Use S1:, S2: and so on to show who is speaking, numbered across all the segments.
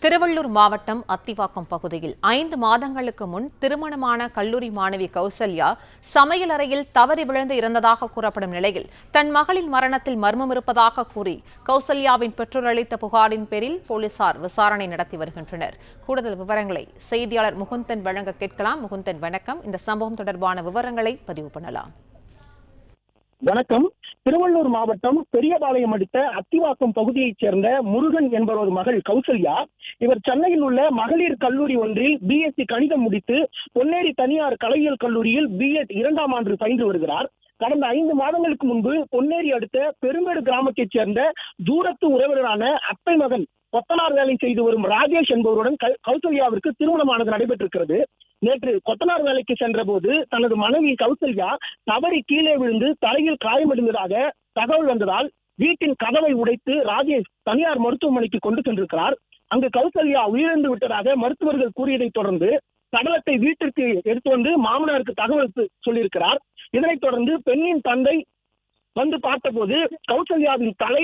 S1: திருவள்ளூர் மாவட்டம் அத்திவாக்கம் பகுதியில் 5 மாதங்களுக்கு முன் திருமணமான கல்லூரி மாணவி கௌசல்யா சமையல் அறையில் தவறி விழுந்து இறந்ததாக கூறப்படும் நிலையில் தன் மகளின் மரணத்தில் மர்மம் இருப்பதாக கூறி கௌசல்யாவின் பெற்றோர் அளித்த புகாரின் பேரில் போலீசார் விசாரணை நடத்தி வருகின்றனர். கூடுதல் விவரங்களை செய்தியாளர் முகுந்தன் வழங்க கேட்கலாம். முகுந்தன், வணக்கம். இந்த சம்பவம் தொடர்பான விவரங்களை பதிவு பண்ணலாம்.
S2: வணக்கம். திருவள்ளூர் மாவட்டம் பெரியபாளையம் அடுத்த அத்திவாக்கம் பகுதியைச் சேர்ந்த முருகன் என்பவர் மகள் கௌசல்யா. இவர் சென்னையில் உள்ள மகளிர் கல்லூரி ஒன்றில் பிஎஸ்சி கணிதம் முடித்து பொன்னேரி தனியார் கலையியல் கல்லூரியில் பிஎட் 2ஆம் ஆண்டு பயின்று வருகிறார். கடந்த 5 மாதங்களுக்கு முன்பு பொன்னேரி அடுத்த பெருமேடு கிராமத்தைச் சேர்ந்த தூரத்து உறவினரான அத்தை மகன் கொத்தனார் வேலை செய்து வரும் ராஜேஷ் என்பவருடன் கௌசல்யாவிற்கு திருமணமானது நடைபெற்றிருக்கிறது. நேற்று கொத்தனார் வேலைக்கு சென்ற போது தனது மனைவி கௌசல்யா தவறி கீழே விழுந்து தலையில் காயமடைந்ததாக தகவல் வந்ததால் வீட்டின் கதவை உடைத்து ராஜேஷ் தனியார் மருத்துவமனைக்கு கொண்டு சென்றிருக்கிறார். அங்கு கௌசல்யா உயிரிழந்து விட்டதாக மருத்துவர்கள் கூறியதைத் தொடர்ந்து சடலத்தை வீட்டிற்கு எடுத்து வந்து மாமனாருக்கு தகவல் சொல்லியிருக்கிறார். இதனைத் தொடர்ந்து பெண்ணின் தந்தை வந்து பார்த்தபோது கௌசல்யாவின் தலை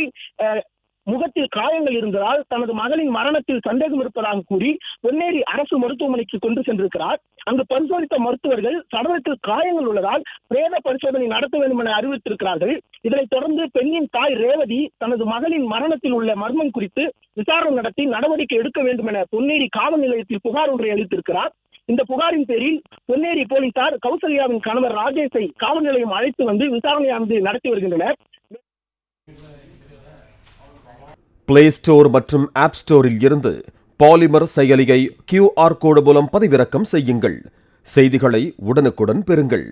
S2: முகத்தில் காயங்கள் இருந்ததால் தனது மகளின் மரணத்தில் சந்தேகம் இருப்பதாக கூறி பொன்னேரி அரசு மருத்துவமனைக்கு கொண்டு சென்றிருக்கிறார். அங்கு பரிசோதித்த மருத்துவர்கள் சடலத்தில் காயங்கள் உள்ளதால் பிரேத பரிசோதனை நடத்த வேண்டும் என அறிவித்திருக்கிறார்கள். இதனைத் தொடர்ந்து பெண்ணின் தாய் ரேவதி தனது மகளின் மரணத்தில் உள்ள மர்மம் குறித்து விசாரணை நடத்தி நடவடிக்கை எடுக்க வேண்டும் என பொன்னேரி காவல் நிலையத்தில் புகார் ஒன்றை அளித்திருக்கிறார். இந்த புகாரின் பேரில் பொன்னேரி போலீசார் கௌசல்யாவின் கணவர் ராஜேஷை காவல் நிலையம் அழைத்து வந்து விசாரணையானது நடத்தி வருகின்றனர்.
S3: பிளே ஸ்டோர் மற்றும் ஆப் ஸ்டோரில் இருந்து பாலிமர் செயலியை QR கோடு மூலம் பதிவிறக்கம் செய்யுங்கள். செய்திகளை உடனுக்குடன் பெறுங்கள்.